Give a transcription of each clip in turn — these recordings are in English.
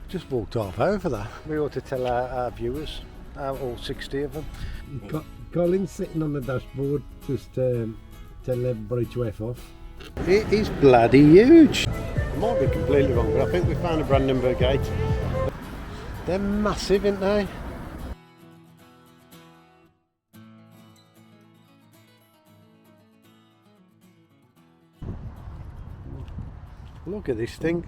Just walked half hour for that. We ought to tell our viewers, all 60 of them. Colin's sitting on the dashboard just telling everybody to F off. It is bloody huge. I might be completely wrong, but I think we found a Brandenburg Gate. They're massive, aren't they? Look at this thing.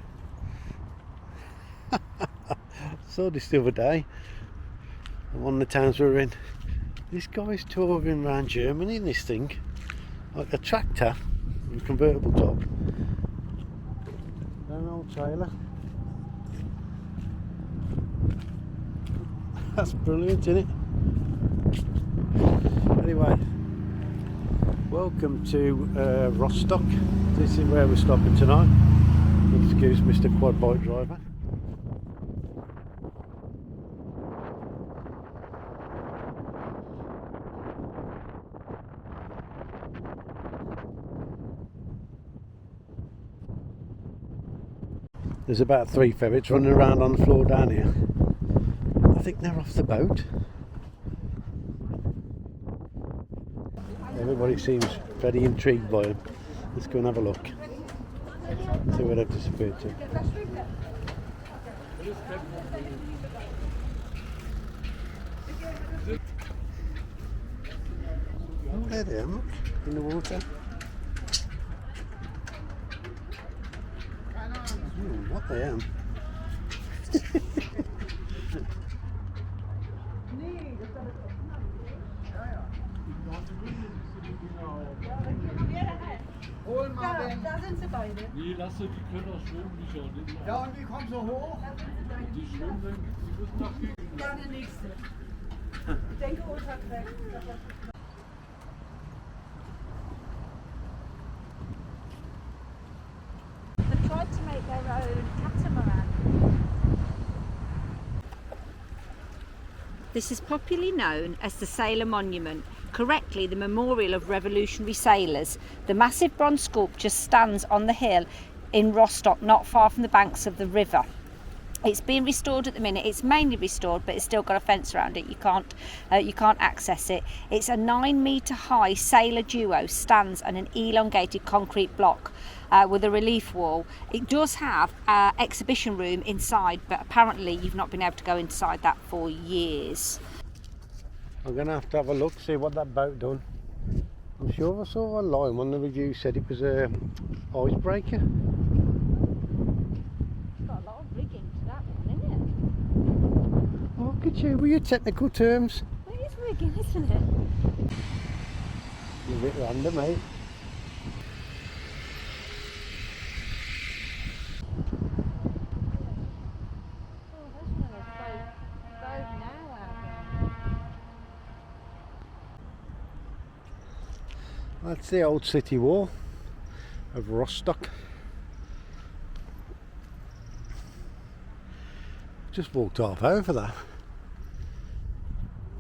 Saw this the other day in one of the towns we were in. This guy's touring around Germany in this thing, like a tractor with a convertible top. An old trailer. That's brilliant, isn't it? Anyway, welcome to Rostock. This is where we're stopping tonight. Excuse Mr. Quad Bike Driver. There's about 3 ferrets running around on the floor down here. I think they're off the boat. Everybody seems very intrigued by them. Let's go and have a look. See where they've disappeared to. Oh, there they are, look, in the water. What I am. Da sind sie beide. Nee, lass sie, die können auch schwimmen, die schauen nicht mal. Ja, und die kommen so hoch. Die schwimmen, die müssen nach gegen. Ja, der nächste. Ich denke, unterkriegt. They tried to make their own catamaran. This is popularly known as the Sailor Monument, correctly the Memorial of Revolutionary Sailors. The massive bronze sculpture stands on the hill in Rostock, not far from the banks of the river. It's being restored at the minute. It's mainly restored, but it's still got a fence around it. You can't access it. It's a 9-metre high sailor duo stands on an elongated concrete block with a relief wall. It does have an exhibition room inside, but apparently you've not been able to go inside that for years. I'm going to have a look, see what that boat done. I'm sure I saw online one of the reviews said it was a icebreaker. Got a lot of rigging to that one, isn't it? Oh, look at you, with your technical terms. It is rigging, isn't it? You're a bit random, mate. Oh, there's one of those boat now out there. That's the old city wall of Rostock. Just walked half hour for that.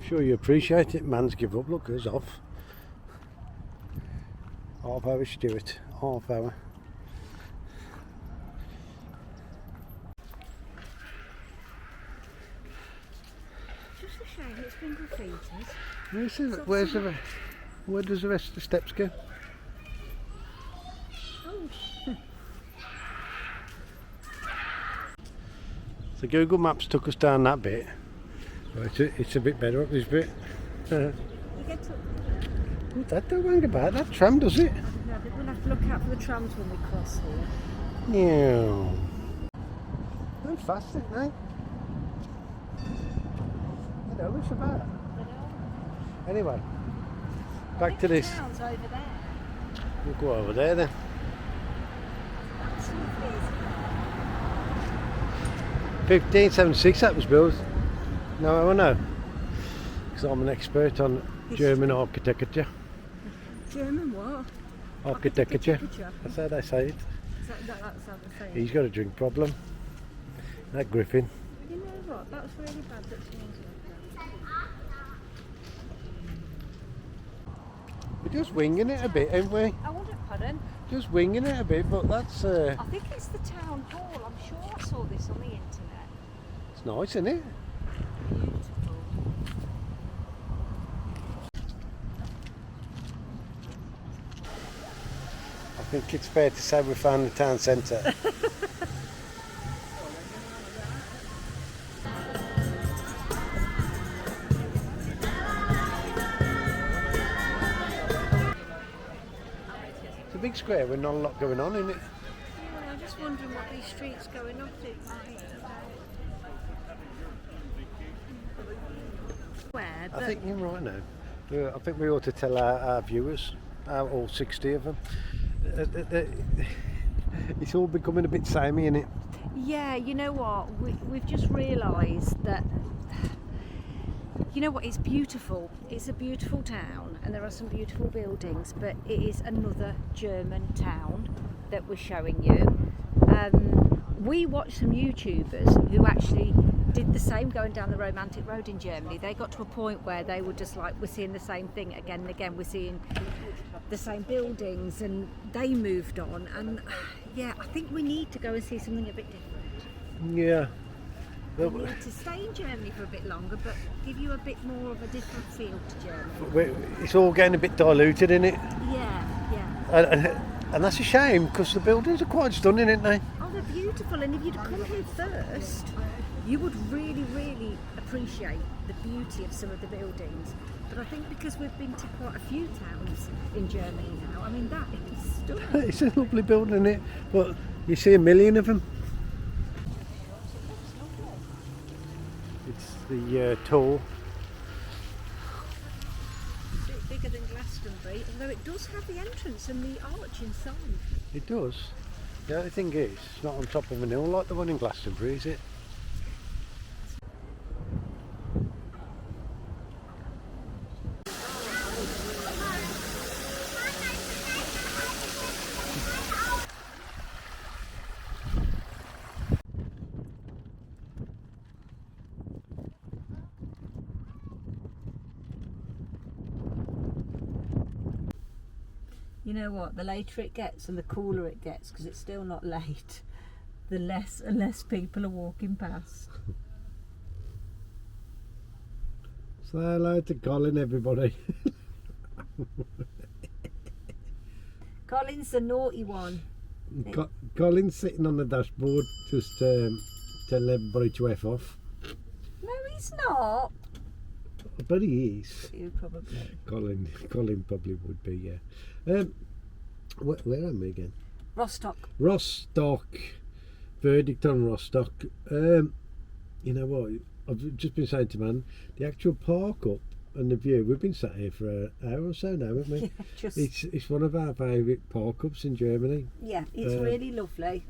I'm sure you appreciate it. Man's give up. Look, it's off. Half hour, Stuart. Half hour. Just a shame it's been graffitied. Where does the rest of the steps go? Oh. So Google Maps took us down that bit. But it's a bit better up this bit. You get to... That don't hang about. That tram does it. No, but we'll have to look out for the trams when we cross here. Yeah. They're fast, aren't they? You know, it's about. Anyway, back to this. Towns over there. We'll go over there then. That's lovely, isn't it? 1576 that was built. No, I know. Because I'm an expert on German architecture. German what? Architecture. That's how they say it. That's how they say it. He's got a drink problem. That Griffin. You know what? That was really bad that someone's like that. We're just winging it a bit, ain't we? I wonder, pardon? Just winging it a bit, but that's... I think it's the town hall. I'm sure I saw this on the internet. nice, isn't it? Beautiful. I think it's fair to say we found the town centre. It's a big square with not a lot going on in it. Yeah, I'm just wondering what these streets going up to. Where? I think you're right now. I think we ought to tell our viewers, all 60 of them, it's all becoming a bit samey, isn't it? Yeah, you know what? We've just realised that, you know what, it's beautiful. It's a beautiful town and there are some beautiful buildings, but it is another German town that we're showing you. We watched some YouTubers who actually did the same going down the romantic road in Germany. They got to a point where they were just like, we're seeing the same thing again and again, we're seeing the same buildings, and they moved on. And yeah, I think we need to go and see something a bit different. Yeah. We need to stay in Germany for a bit longer, but give you a bit more of a different feel to Germany. It's all getting a bit diluted, isn't it? Yeah. And that's a shame, because the buildings are quite stunning, aren't they? Oh, they're beautiful, and if you'd come here first, you would really, really appreciate the beauty of some of the buildings. But I think because we've been to quite a few towns in Germany now, I mean, that is stunning. It's a lovely building, isn't it? But you see a million of them. It's the tour. A bit bigger than Glastonbury, although it does have the entrance and the arch inside. It does. The only thing is, it's not on top of an hill like the one in Glastonbury, is it? You know what, the later it gets and the cooler it gets, because it's still not late, the less and less people are walking past. Say hello to Colin, everybody. Colin's the naughty one. Colin's sitting on the dashboard just tell everybody to F off. No, he's not. But he is. You probably. Colin probably would be, yeah. Where am I again? Rostock. Rostock. Verdict on Rostock. You know what? I've just been saying to man, the actual park up and the view. We've been sat here for an hour or so now, haven't we? Yeah, It's one of our favourite park ups in Germany. Yeah, it's really lovely.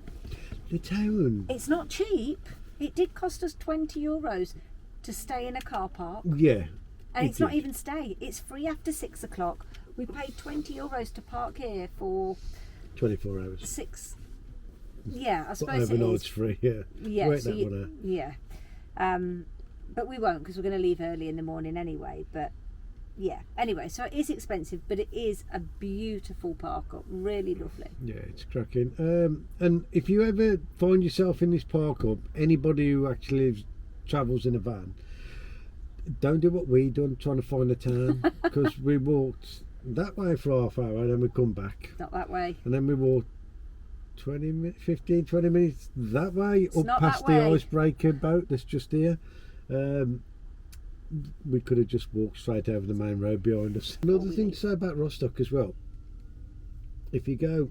The town. It's not cheap. It did cost us €20 to stay in a car park. Yeah. And it it's not did. even stay. It's free after 6 o'clock. We paid €20 to park here for 24 hours. 6. Yeah, I But suppose it overnight's is. free, yeah. Yeah, Work so that one out. yeah. But we won't, because we're going to leave early in the morning anyway. But yeah, anyway, so it is expensive, but it is a beautiful park up, really lovely. Yeah, it's cracking. And if you ever find yourself in this park up, anybody who actually travels in a van, don't do what we done trying to find a town, because we walked that way for half hour and then we come back, Not that way. and then we walked 20 minutes that way up not past that the way. icebreaker boat that's just here. We could have just walked straight over the main road behind us. Another thing to say about Rostock as well, if you go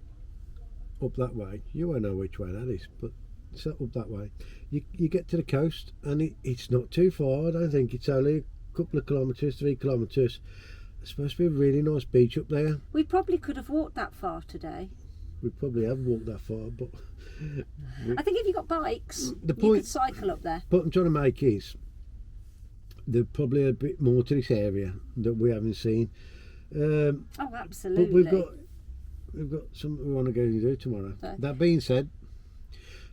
up that way, you won't know which way that is, but so up that way, you get to the coast, and it's not too far. I don't think it's only a couple of kilometres, 3 kilometres. There's supposed to be a really nice beach up there. We probably could have walked that far today. We probably have walked that far, but I think if you got bikes, The you point- could cycle up there. what I'm trying to make is there's probably a bit more to this area that we haven't seen. Oh, But absolutely. we've got something we want to go and do tomorrow. Okay. That being said,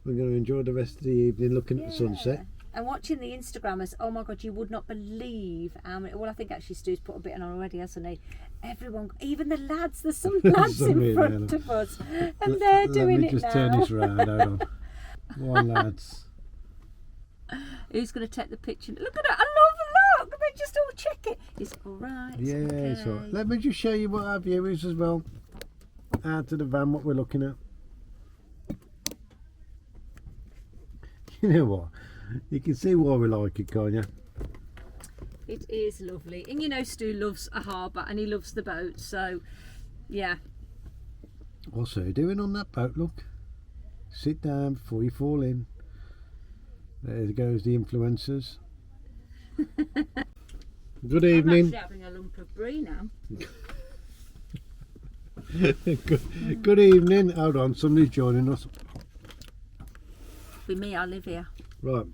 we're going to enjoy the rest of the evening looking at the sunset. And watching the Instagrammers, oh my God, you would not believe how many. Well, I think actually Stu's put a bit on already, hasn't he? Everyone, even the lads, there's some lads Some in here front now. of us, and they're doing Let me it just now. turn this round, hold on. One lads. Who's going to take the picture? Look at it. I love the look. They just all check it. It's all right. It's Yeah, okay. it's all right. Let me just show you what our view is as well. Out of the van, what we're looking at. You know what? You can see why we like it, can't you? It is lovely. And you know, Stu loves a harbour and he loves the boat. So, yeah. What's he doing on that boat? Look. Sit down before you fall in. There goes the influencers. Good I'm evening. actually having a lump of brie now. Good evening. Hold on, somebody's joining us. With me, I live here. Right.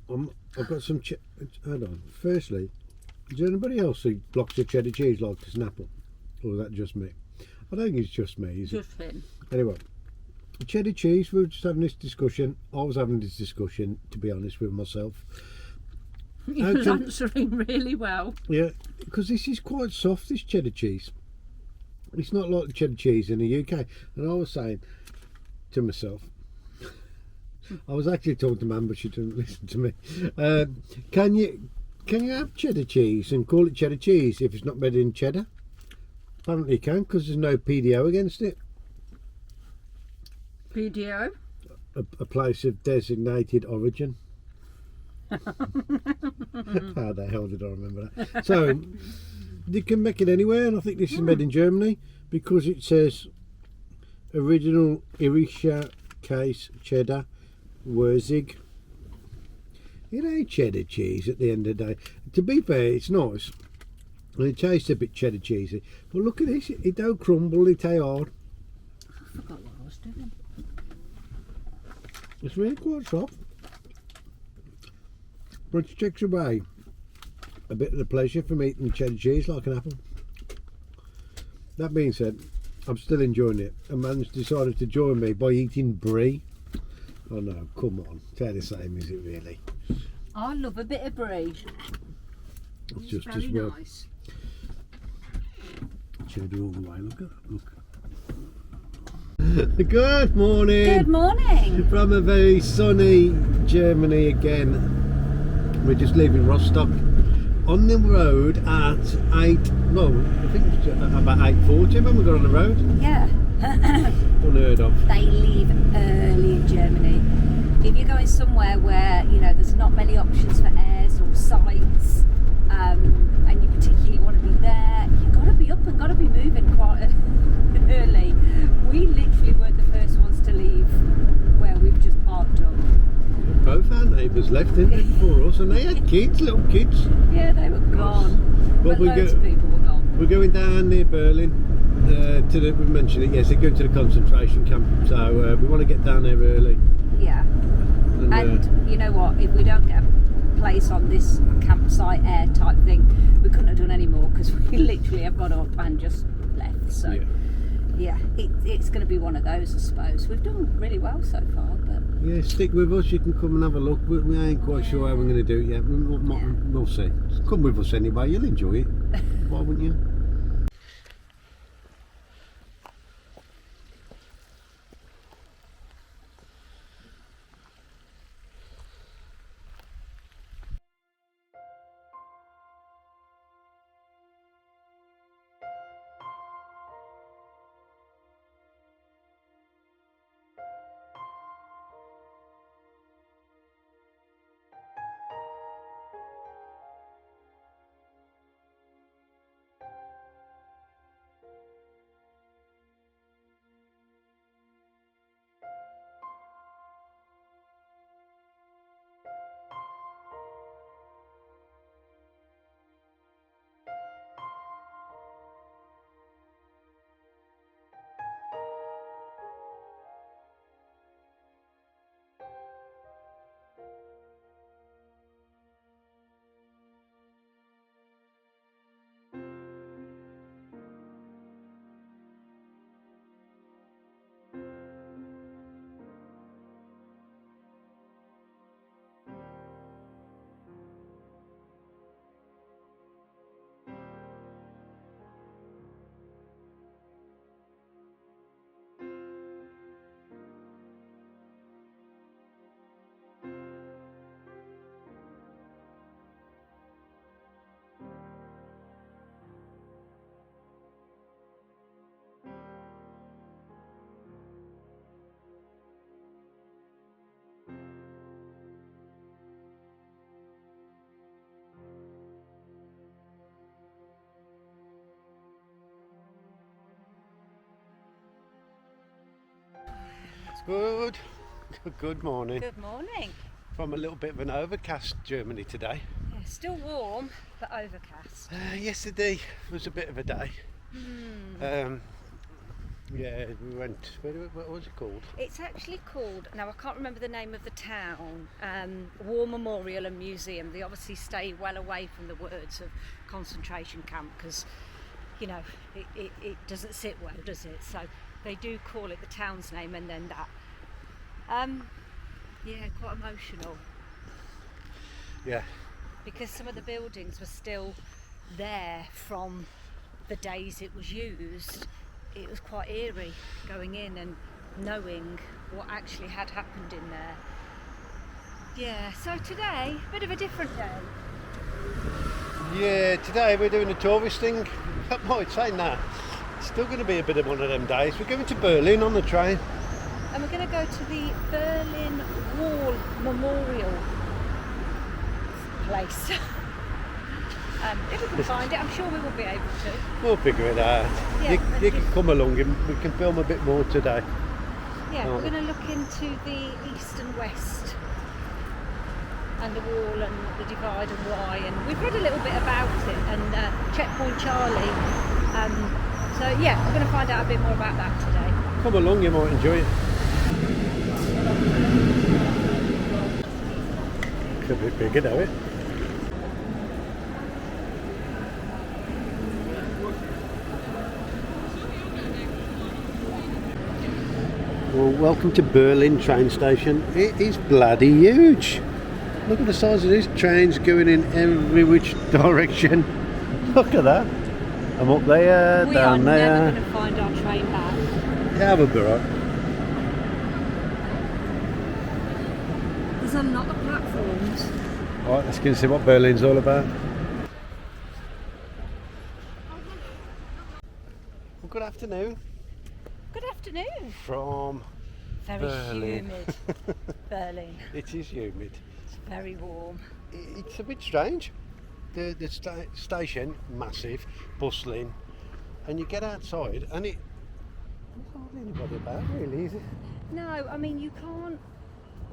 I've got some. Hold on. Firstly, is there anybody else who blocks of cheddar cheese like a Snapple? Or is that just me? I don't think it's just me, is it? Just him. Anyway, cheddar cheese, we were just having this discussion. I was having this discussion, to be honest, with myself. He was answering really well. Yeah, because this is quite soft, this cheddar cheese. It's not like the cheddar cheese in the UK. And I was saying to myself, I was actually talking to Mum, but she didn't listen to me. Can you have cheddar cheese and call it cheddar cheese if it's not made in cheddar? Apparently you can, because there's no PDO against it. PDO? A place of designated origin. How the hell did I remember that? So you can make it anywhere, and I think this is made in Germany because it says original Irischer Case cheddar Wurzig. It ain't cheddar cheese at the end of the day. To be fair, it's nice and it tastes a bit cheddar cheesy, but look at this, it don't crumble, it ain't hard. I forgot what I was doing. It's really quite soft, but it takes away a bit of the pleasure from eating cheddar cheese like an apple. That being said, I'm still enjoying it. A man's decided to join me by eating brie. Oh no, come on, it's the same, is it really? I love a bit of brie. It's just very as well. nice. Cheddar all the way, look at that, look. Good morning! Good morning. From a very sunny Germany again. We're just leaving Rostock. On the road at 8, no, I think it's about 8:40 when we got on the road. Yeah. Unheard of. They leave early in Germany. If you're going somewhere where, you know, there's not many options for airs or sites, and you particularly want to be there, you've got to be up and got to be moving quite early. We literally weren't the first ones to leave where we've just parked up. Both our neighbours left, didn't they, before us, and they had kids, little kids. Yeah, they were gone. But But loads of people were gone. We're going down near Berlin. We mentioned it, yes, they're going to the concentration camp, so we want to get down there early. Yeah. And you know what? If we don't get a place on this campsite air type thing, we couldn't have done any more because we literally have got up and just left. So yeah, it's going to be one of those, I suppose. We've done really well so far, but yeah, stick with us. You can come and have a look. We ain't quite sure how we're going to do it yet. We'll see. Come with us anyway. You'll enjoy it. Why wouldn't you? Good morning. Good morning. From a little bit of an overcast Germany today. Yeah, still warm, but overcast. Yesterday was a bit of a day. Yeah, we went. What was it called? It's actually called, now I can't remember the name of the town, War Memorial and Museum. They obviously stay well away from the words of concentration camp because, you know, it doesn't sit well, does it? So they do call it the town's name and then that. Yeah, quite emotional. Yeah. Because some of the buildings were still there from the days it was used. It was quite eerie going in and knowing what actually had happened in there. Yeah, so today, a bit of a different day. Yeah, today we're doing a tourist thing. That might say that. It's still going to be a bit of one of them days. We're going to Berlin on the train. And we're going to go to the Berlin Wall Memorial place. If we can find it, I'm sure we will be able to. We'll figure it out. Yeah, You can come along and we can film a bit more today. Yeah, Oh. we're going to look into the east and west and the wall and the divide and why. And we've read a little bit about it and Checkpoint Charlie. So yeah, we're going to find out a bit more about that today. Come along, you might enjoy it. It's a bit bigger, though, it? Well, welcome to Berlin train station. It is bloody huge. Look at the size of this. Trains going in every which direction. Look at that. I'm up there, We are down there. never going to find our train back. Yeah, we'll be right. There's a lot of platforms. Right, let's go and see what Berlin's all about. Well, good afternoon Good afternoon. from Very Berlin. humid. Berlin. It is humid. It's very warm. It's a bit strange. The station, massive, bustling, and you get outside and there's hardly anybody about, really, is it? No, I mean you can't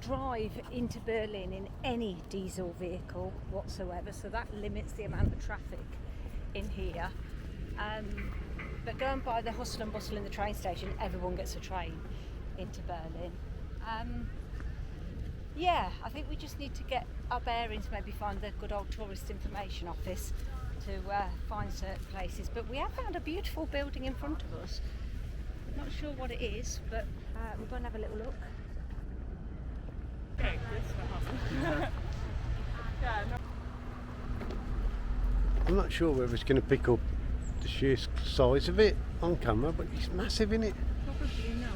drive into Berlin in any diesel vehicle whatsoever, so that limits the amount of traffic in here. But going by the hustle and bustle in the train station, everyone gets a train into Berlin. Yeah, I think we just need to get our bearings, maybe find the good old tourist information office to find certain places. But we have found a beautiful building in front of us. Not sure what it is, but we're going to have a little look. I'm not sure whether it's going to pick up the sheer size of it on camera, but it's massive, isn't it? Probably not.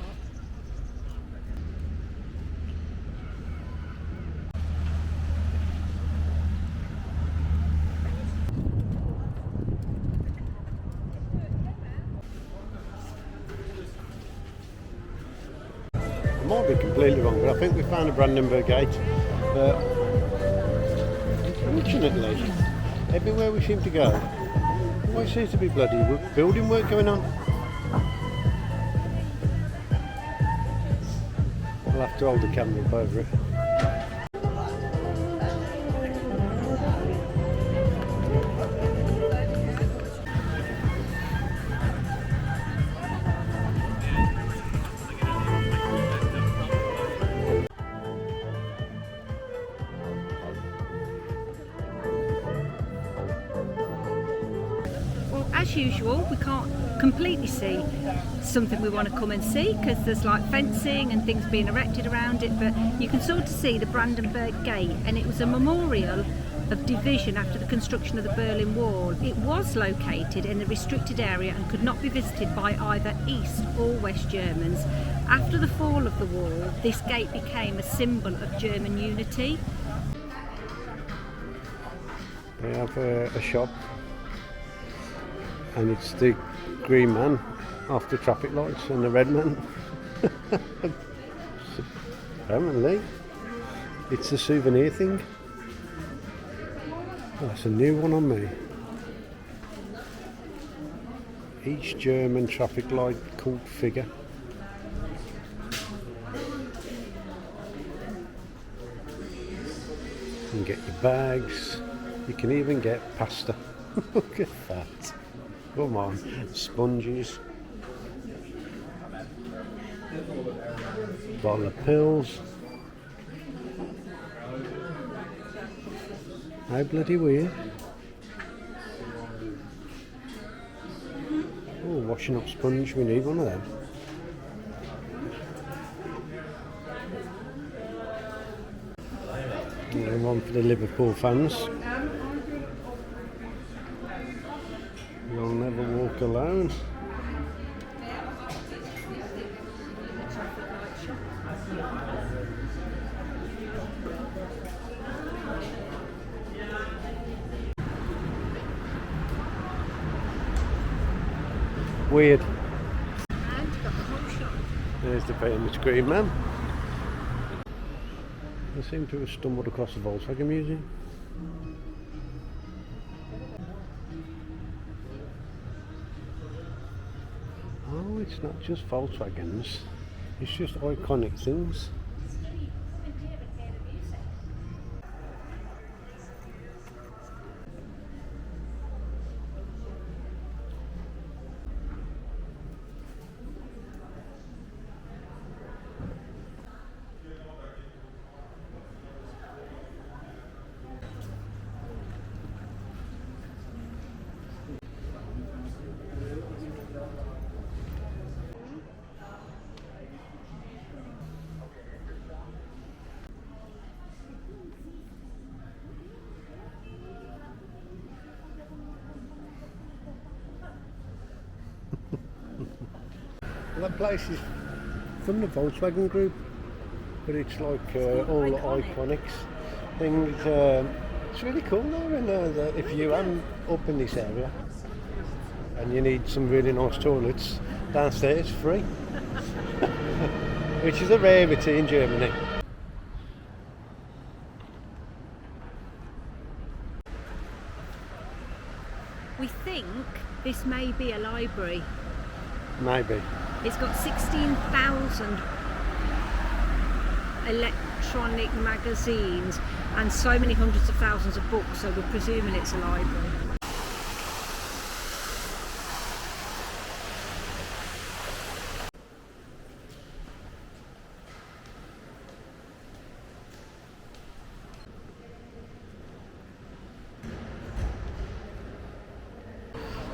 I might be completely wrong, but I think we found a Brandenburg Gate. But unfortunately, everywhere we seem to go, there always seems to be bloody building work going on. I'll have to hold the camera up over it. Well, as usual, we can't completely see something we want to come and see because there's like fencing and things being erected around it, but you can sort of see the Brandenburg Gate, and it was a memorial of division after the construction of the Berlin Wall. It was located in a restricted area and could not be visited by either East or West Germans. After the fall of the wall, this gate became a symbol of German unity. They have a shop, and it's the green man off the traffic lights and the red man. Apparently, it's a souvenir thing. Oh, that's a new one on me. Each German traffic light cult figure. You can get your bags. You can even get pasta. Look at that. Come on. Sponges. Bottle of pills. How bloody weird. Oh, washing up sponge. We need one of them. And one for the Liverpool fans. You'll never walk alone. Weird. There's the famous Green Man. I seem to have stumbled across the Volkswagen Museum. Oh, it's not just Volkswagens, it's just iconic things. Well, that place is from the Volkswagen Group, but it's like all the iconics things. It's really cool though, and that if you are up in this area and you need some really nice toilets, downstairs free, which is a rarity in Germany. We think this may be a library. Maybe. It's got 16,000 electronic magazines and so many hundreds of thousands of books, so we're presuming it's a library.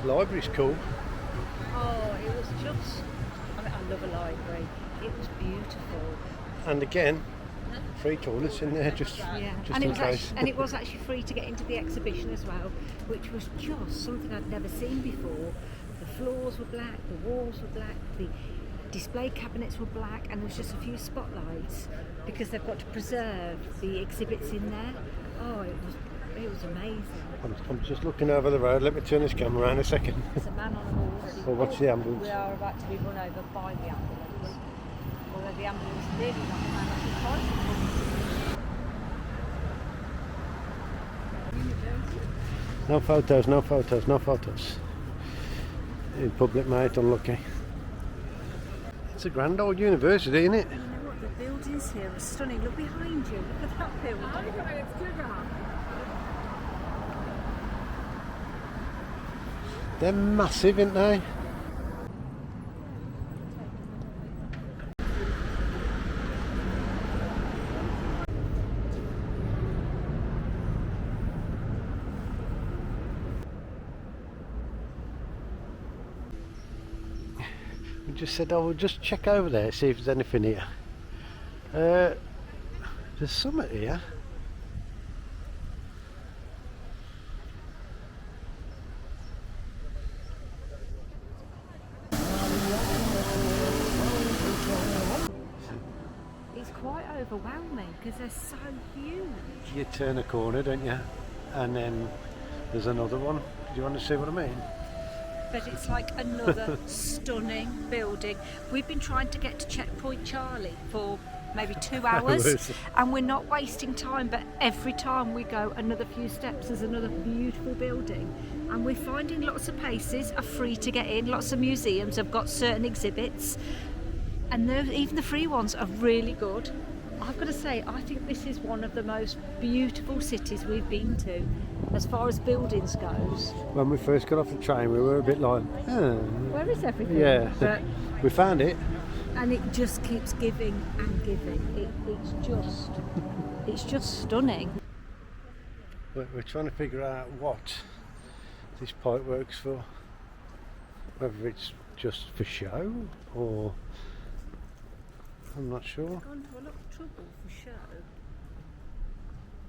The library's cool. Oh, it was just, I love a library. It was beautiful. And again, free toilets in there just And in it was case. and it was actually free to get into the exhibition as well, which was just something I'd never seen before. The floors were black, the walls were black, the display cabinets were black, and there was just a few spotlights because they've got to preserve the exhibits in there. Oh, it was amazing. I'm just looking over the road. Let me turn this camera around a second. There's a man on a horse. Well, what's the ambulance? We are about to be run over by the ambulance. Although the ambulance nearly got the man off his bicycle. No photos, no photos, no photos. In public, mate, unlucky. It's a grand old university, isn't it? You know what? The buildings here are stunning. Look behind you. Look at that building. They're massive, aren't they? We just said, oh, we'll just check over there, see if there's anything here. There's something here. It's quite overwhelming because they're so huge. You turn a corner, don't you? And then there's another one. Do you want to see what I mean? But it's like another stunning building. We've been trying to get to Checkpoint Charlie for maybe 2 hours and we're not wasting time, but every time we go another few steps there's another beautiful building, and we're finding lots of places are free to get in. Lots of museums have got certain exhibits, and even the free ones are really good. I've got to say, I think this is one of the most beautiful cities we've been to, as far as buildings goes. When we first got off the train, we were a bit like, oh. Where is everything? Yeah, But, we found it. and it just keeps giving and giving. It's just stunning. We're trying to figure out what this pipe works for. Whether it's just for show or I'm not sure. Gone to a lot of trouble for show.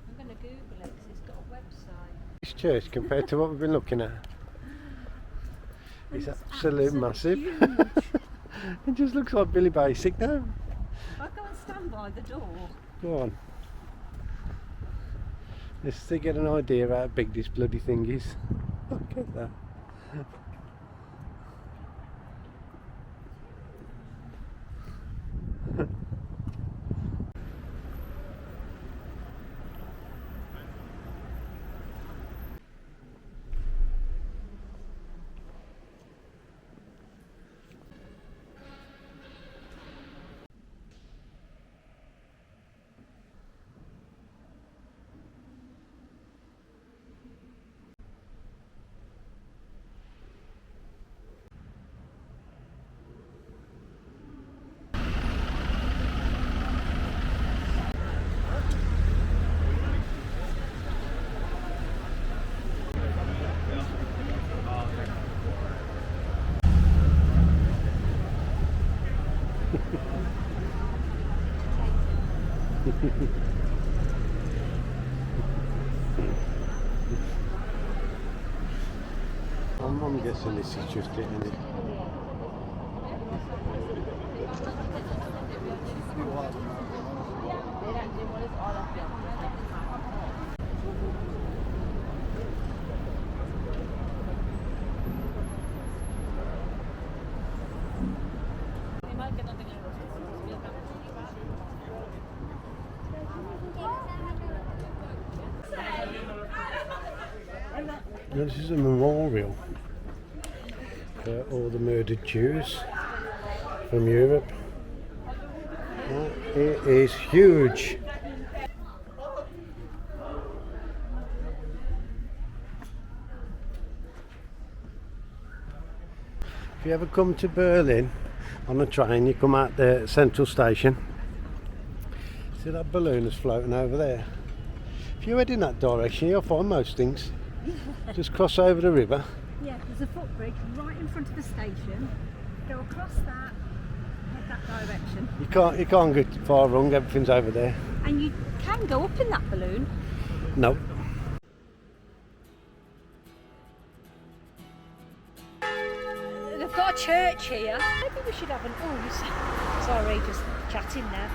I'm going to Google it because it's got a website. This church compared to what we've been looking at, it's absolutely massive. Huge. It just looks like Billy Basic now. I'll go and stand by the door. Go on. Let's to get an idea of how big this bloody thing is. Look at that. I'm guessing this is just it, isn't it? This is a memorial for all the murdered Jews from Europe. It is huge. If you ever come to Berlin on a train, you come out the central station. See that balloon that's floating over there? If you head in that direction, you'll find most things. Just cross over the river. Yeah, there's a footbridge right in front of the station. Go across that, head that direction. You can't get far wrong, everything's over there. And you can go up in that balloon. No. They've got a church here. Maybe we should have an... Oh, sorry, just chatting there.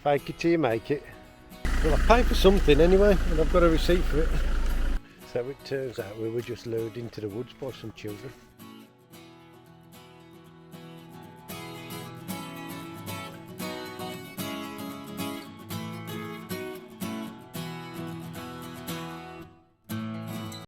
Fake it till you make it. Well, I paid for something anyway, and I've got a receipt for it. So it turns out we were just lured into the woods by some children.